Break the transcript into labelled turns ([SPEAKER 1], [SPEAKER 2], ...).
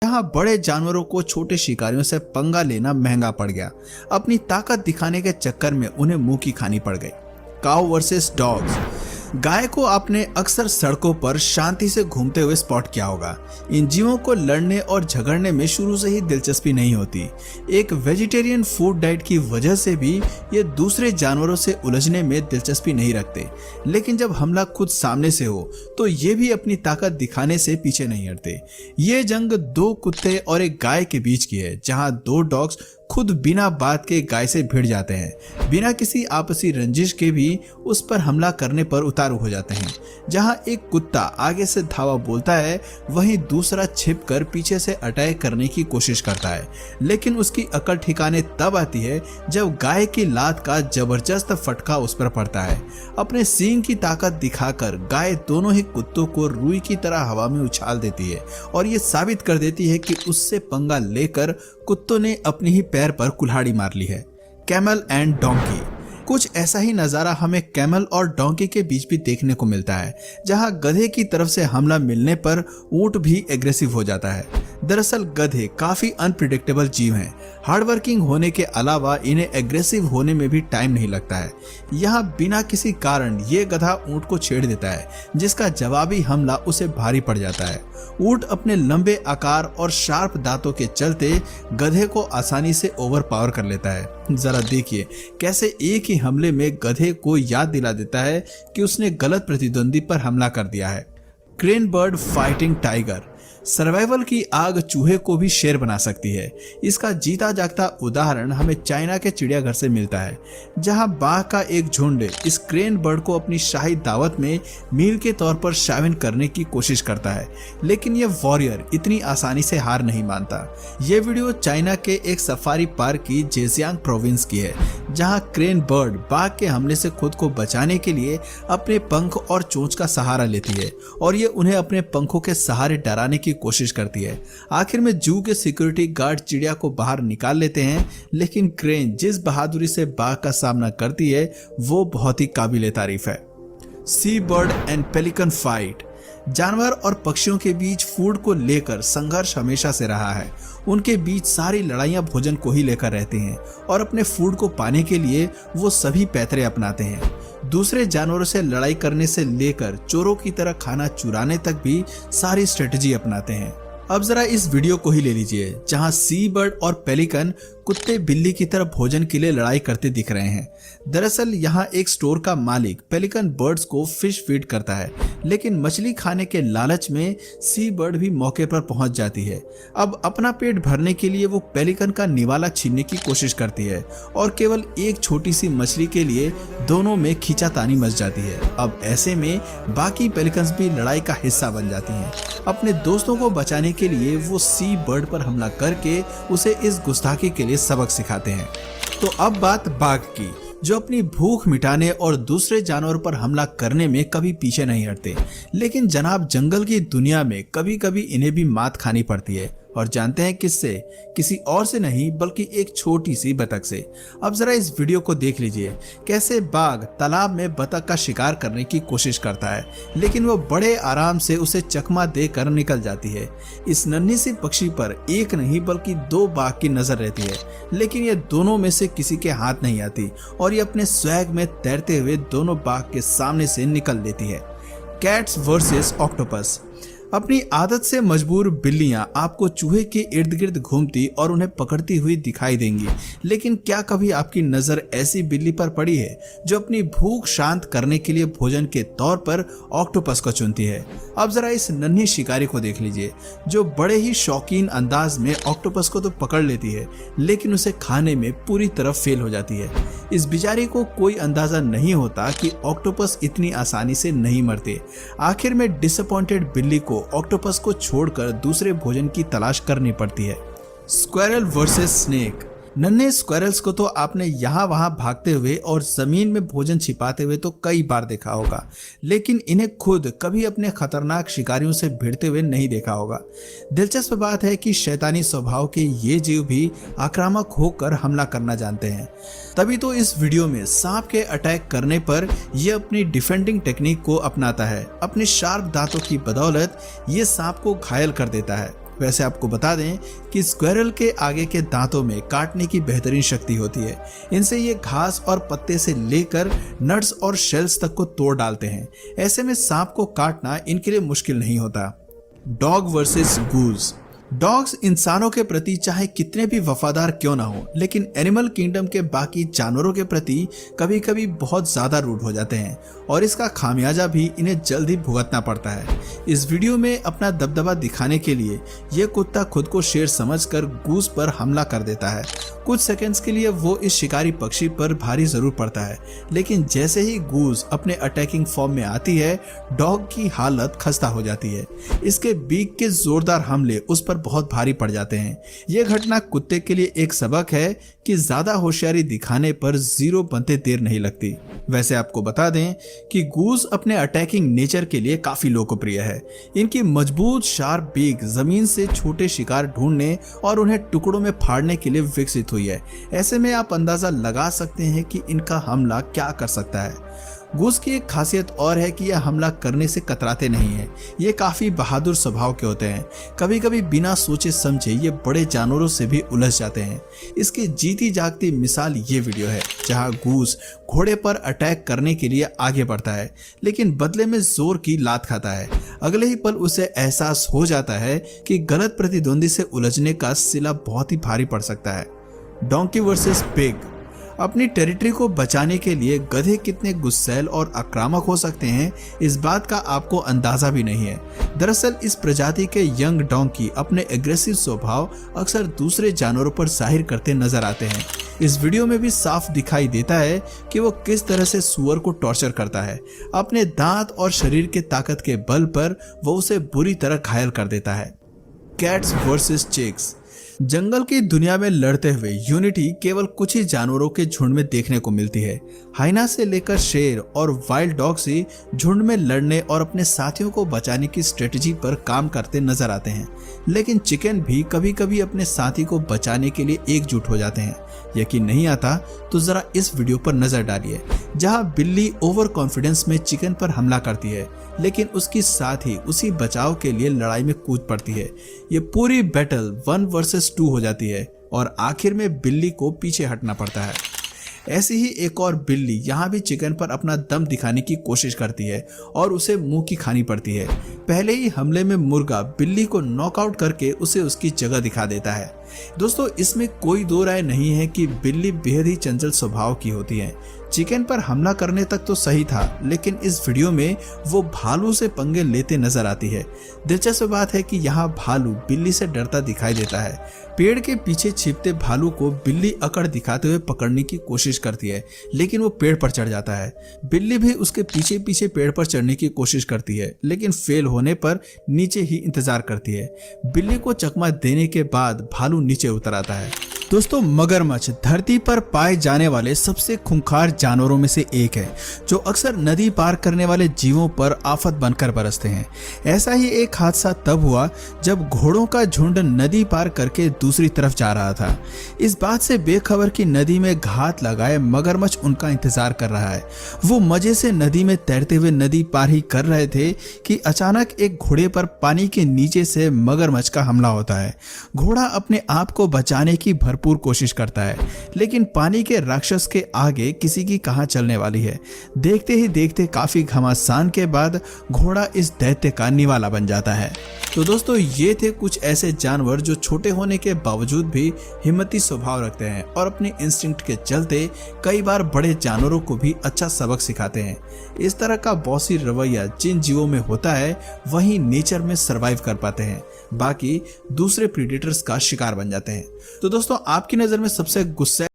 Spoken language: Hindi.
[SPEAKER 1] यहाँ बड़े जानवरों को छोटे शिकारियों से पंगा लेना महंगा पड़ गया। अपनी ताकत दिखाने के चक्कर में उन्हें मुंह की खानी पड़ गई। काऊ वर्सेस डॉग्स। गाय को आपने अक्सर सड़कों पर शांति से घूमते हुए स्पॉट किया होगा। इन जीवों को लड़ने और झगड़ने में शुरू से ही दिलचस्पी नहीं होती। एक वेजिटेरियन फूड डाइट की वजह से भी ये दूसरे जानवरों से उलझने में दिलचस्पी नहीं रखते, लेकिन जब हमला खुद सामने से हो तो ये भी अपनी ताकत दिखाने से पीछे नहीं हटते। ये जंग दो कुत्ते और एक गाय के बीच की है, जहां दो डॉग्स खुद बिना बात के गाय से भिड़ जाते हैं। बिना किसी आपसी रंजिश के भी उस पर हमला करने पर उतारू हो जाते हैं। जहां एक कुत्ता आगे से धावा बोलता है, वहीं दूसरा छिपकर पीछे से अटैक करने की कोशिश करता है, लेकिन उसकी अकड़ ठिकाने तब आती है जब गाय की लात का जबरदस्त फटका उस पर पड़ता है। अपने सींग की ताकत दिखाकर गाय दोनों ही कुत्तों को रुई की तरह हवा में उछाल देती है और ये साबित कर देती है कि उससे पंगा लेकर कुत्तों ने अपनी ही पैर पर कुल्हाड़ी मार ली है। Camel and donkey. कुछ ऐसा ही नजारा हमें कैमल और डोंकी के बीच भी देखने को मिलता है, जहां गधे की तरफ से हमला मिलने पर ऊंट भी एग्रेसिव हो जाता है। दरअसल गधे काफी अनप्रिडिक्टेबल जीव हैं। हार्डवर्किंग होने के अलावा इन्हें एग्रेसिव होने में भी टाइम नहीं लगता है। यहाँ बिना किसी कारण ये गधा ऊंट को छेड़ देता है, जिसका जवाबी हमला उसे भारी पड़ जाता है। ऊंट अपने लंबे आकार और शार्प दांतों के चलते गधे को आसानी से ओवरपावर कर लेता है। जरा देखिए कैसे एक ही हमले में गधे को याद दिला देता है कि उसने गलत प्रतिद्वंदी पर हमला कर दिया है। Crane bird fighting tiger. Survival की आग चूहे को भी शेर बना सकती है। इसका जीता जागता उदाहरण हमें चाइना के चिड़ियाघर से मिलता है, जहां बाघ का एक झुंड इस क्रेन बर्ड को अपनी शाही दावत में मील के तौर पर शामिल करने की कोशिश करता है, लेकिन यह वॉरियर इतनी आसानी से हार नहीं मानता। यह वीडियो चाइना के एक सफारी पार्क की जेजियांग प्रोविंस की है, जहां क्रेन बर्ड बाघ के हमले से खुद को बचाने के लिए अपने पंख और चोंच का सहारा लेती है और ये उन्हें अपने पंखों के सहारे डराने की कोशिश करती है। आखिर में जू के सिक्योरिटी गार्ड चिड़िया को बाहर निकाल लेते हैं, लेकिन क्रेन जिस बहादुरी से बाघ का सामना करती है वो बहुत ही काबिले तारीफ है। सी बर्ड एंड पेलिकन फाइट। जानवर और पक्षियों के बीच फूड को लेकर संघर्ष हमेशा से रहा है। उनके बीच सारी लड़ाइयां भोजन को ही लेकर रहती हैं और अपने फूड को पाने के लिए वो सभी पैतरे अपनाते हैं। दूसरे जानवरों से लड़ाई करने से लेकर चोरों की तरह खाना चुराने तक भी सारी स्ट्रेटजी अपनाते हैं। अब जरा इस वीडियो को ही ले लीजिए, जहां सी बर्ड और पेलिकन कुत्ते बिल्ली की तरह भोजन के लिए लड़ाई करते दिख रहे हैं। दरअसल यहाँ एक स्टोर का मालिक पेलिकन बर्ड्स को फिश फीड करता है, लेकिन मछली खाने के लालच में सी बर्ड भी मौके पर पहुंच जाती है। अब अपना पेट भरने के लिए वो पेलिकन का निवाला छीनने की कोशिश करती है और केवल एक छोटी सी मछली के लिए दोनों में खींचातानी मच जाती है। अब ऐसे में बाकी पेलिकन्स भी लड़ाई का हिस्सा बन जाती हैं। अपने दोस्तों को बचाने के लिए वो सी बर्ड पर हमला करके उसे इस गुस्ताखी के लिए सबक सिखाते हैं। तो अब बात बाघ की, जो अपनी भूख मिटाने और दूसरे जानवर पर हमला करने में कभी पीछे नहीं हटते। लेकिन जनाब जंगल की दुनिया में कभी कभी इन्हें भी मात खानी पड़ती है, और जानते हैं किससे? किसी और से नहीं बल्कि एक छोटी सी बतख से। अब जरा इस वीडियो को देख लीजिए, कैसे बाघ तालाब में बतख का शिकार करने की कोशिश करता है, लेकिन वो बड़े आराम से उसे चकमा देकर निकल जाती है। इस नन्ही सी पक्षी पर एक नहीं बल्कि दो बाघ की नजर रहती है, लेकिन ये दोनों में से किसी के हाथ नहीं आती और ये अपने स्वैग में तैरते हुए दोनों बाघ के सामने से निकल लेती है। Cats versus octopus. अपनी आदत से मजबूर बिल्लियां आपको चूहे के इर्द गिर्द घूमती और उन्हें पकड़ती हुई दिखाई देंगी, लेकिन क्या कभी आपकी नजर ऐसी बिल्ली पर पड़ी है जो अपनी भूख शांत करने के लिए भोजन के तौर पर ऑक्टोपस को चुनती है? अब जरा इस नन्ही शिकारी को देख लीजिए, जो बड़े ही शौकीन अंदाज में ऑक्टोपस को तो पकड़ लेती है, लेकिन उसे खाने में पूरी तरह फेल हो जाती है। इस बेचारी को कोई अंदाजा नहीं होता कि ऑक्टोपस इतनी आसानी से नहीं मरते। आखिर में डिसअपॉइंटेड बिल्ली को ऑक्टोपस को छोड़कर दूसरे भोजन की तलाश करनी पड़ती है। Squirrel versus snake. नन्हे स्क्वेरल्स को तो आपने यहाँ वहाँ भागते हुए और जमीन में भोजन छिपाते हुए तो कई बार देखा होगा, लेकिन इन्हें खुद कभी अपने खतरनाक शिकारियों से भिड़ते हुए नहीं देखा होगा। दिलचस्प बात है कि शैतानी स्वभाव के ये जीव भी आक्रामक होकर हमला करना जानते हैं। तभी तो इस वीडियो में सांप के अटैक करने पर यह अपनी डिफेंडिंग टेक्निक को अपनाता है। अपने शार्प दांतों की बदौलत ये सांप को घायल कर देता है। वैसे आपको बता दें कि स्क्वेरल के आगे के दांतों में काटने की बेहतरीन शक्ति होती है। इनसे ये घास और पत्ते से लेकर नट्स और शेल्स तक को तोड़ डालते हैं। ऐसे में सांप को काटना इनके लिए मुश्किल नहीं होता। डॉग वर्सेस गूज। डॉग्स इंसानों के प्रति चाहे कितने भी वफादार क्यों ना हो, लेकिन एनिमल किंगडम के बाकी जानवरों के प्रति कभी कभी बहुत ज्यादा रूड हो जाते हैं और इसका खामियाजा भी इन्हें जल्द ही भुगतना पड़ता है। इस वीडियो में अपना दबदबा दिखाने के लिए ये कुत्ता खुद को शेर समझकर गूज पर हमला कर देता है। कुछ सेकंड्स के लिए वो इस शिकारी पक्षी पर भारी जरूर पड़ता है, लेकिन जैसे ही गूज अपने अटैकिंग फॉर्म में आती है, डॉग की हालत खस्ता हो जाती है। इसके बीक के जोरदार हमले उस पर बहुत भारी पड़ जाते हैं। यह घटना कुत्ते के लिए एक सबक है कि ज्यादा होशियारी दिखाने पर जीरो बनते देर नहीं लगती। वैसे आपको बता दें कि गूज अपने अटैकिंग नेचर के लिए काफी लोकप्रिय है। इनकी मजबूत शार्प बीक जमीन से छोटे शिकार ढूंढने और उन्हें टुकड़ों में फाड़ने के लिए विकसित हुई है। ऐसे में आप अंदाजा लगा सकते हैं कि इनका हमला क्या कर सकता है। गूज की एक खासियत और है कि यह हमला करने से कतराते नहीं हैं। ये काफी बहादुर स्वभाव के होते हैं। कभी कभी बिना सोचे समझे ये बड़े जानवरों से भी उलझ जाते हैं। इसकी जीती जागती मिसाल ये वीडियो है, जहां गूज घोड़े पर अटैक करने के लिए आगे बढ़ता है, लेकिन बदले में जोर की लात खाता है। अगले ही पल उसे एहसास हो जाता है कि गलत प्रतिद्वंदी से उलझने का सिला बहुत ही भारी पड़ सकता है। Donkey versus pig. अपनी टेरिटरी को बचाने के लिए गधे कितने गुस्सैल और आक्रामक हो सकते हैं, इस बात का आपको अंदाजा भी नहीं है। दरअसल इस प्रजाति के यंग डोंकी अपने एग्रेसिव स्वभाव अक्सर दूसरे जानवरों पर जाहिर करते नजर आते हैं। इस वीडियो में भी साफ दिखाई देता है कि वो किस तरह से सुअर को टॉर्चर करता है। अपने दांत और शरीर के ताकत के बल पर वो उसे बुरी तरह घायल कर देता है। Cats versus chicks. जंगल की दुनिया में लड़ते हुए यूनिटी केवल कुछ ही जानवरों के झुंड में देखने को मिलती है। हाइना से लेकर शेर और वाइल्ड डॉग से झुंड में लड़ने और अपने साथियों को बचाने की स्ट्रेटजी पर काम करते नजर आते हैं, लेकिन चिकन भी कभी कभी अपने साथी को बचाने के लिए एकजुट हो जाते हैं। यकीन नहीं आता तो जरा इस वीडियो पर नजर डालिए, जहां बिल्ली ओवर कॉन्फिडेंस में चिकन पर हमला करती है, लेकिन उसकी साथी उसी बचाव के लिए लड़ाई में कूद पड़ती है। ये पूरी बैटल 1 वर्सेस 2 हो जाती है और आखिर में बिल्ली को पीछे हटना पड़ता है। ऐसी ही एक और बिल्ली यहाँ भी चिकन पर अपना दम दिखाने की कोशिश करती है और उसे मुंह की खानी पड़ती है। पहले ही हमले में मुर्गा बिल्ली को नॉकआउट करके उसे उसकी जगह दिखा देता है। दोस्तों, इसमें कोई दो राय नहीं है कि बिल्ली बेहद ही चंचल स्वभाव की होती है। चिकन पर हमला करने तक तो सही था, लेकिन इस वीडियो में वो भालू से पंगे लेते नजर आती है। दिलचस्प बात है कि यहाँ भालू बिल्ली से डरता दिखाई देता है। पेड़ के पीछे छिपते भालू को बिल्ली अकड़ दिखाते हुए पकड़ने की कोशिश करती है, लेकिन वो पेड़ पर चढ़ जाता है। बिल्ली भी उसके पीछे पीछे पेड़ पर चढ़ने की कोशिश करती है, लेकिन फेल होने पर नीचे ही इंतजार करती है। बिल्ली को चकमा देने के बाद भालू नीचे उतर आता है। दोस्तों, मगरमच्छ धरती पर पाए जाने वाले सबसे खूंखार जानवरों में से एक है, जो अक्सर नदी पार करने वाले जीवों पर आफत बनकर बरसते हैं। ऐसा ही एक हादसा तब हुआ जब घोड़ों का झुंड नदी पार करके दूसरी तरफ जा रहा था। इस बात से बेखबर कि नदी में घात लगाए मगरमच्छ उनका इंतजार कर रहा है। वो मजे से नदी में तैरते हुए नदी पार ही कर रहे थे कि अचानक एक घोड़े पर पानी के नीचे से मगरमच्छ का हमला होता है। घोड़ा अपने आप को बचाने की भरपूर कोशिश करता है, लेकिन पानी के राक्षस के आगे किसी की कहां चलने वाली है। देखते ही देखते काफी घमासान के बाद घोड़ा इस दैत्य का निवाला बन जाता है। तो दोस्तों, ये थे कुछ ऐसे जानवर जो छोटे होने के बावजूद भी हिम्मती स्वभाव रखते हैं और अपने इंस्टिंक्ट के चलते कई बार बड़े जानवरों को भी अच्छा सबक सिखाते हैं। इस तरह का बॉसी रवैया जिन जीवों में होता है, वही नेचर में सरवाइव कर पाते हैं, बाकी दूसरे प्रीडेटर्स का शिकार बन जाते हैं। तो दोस्तों, आपकी नजर में सबसे गुस्सा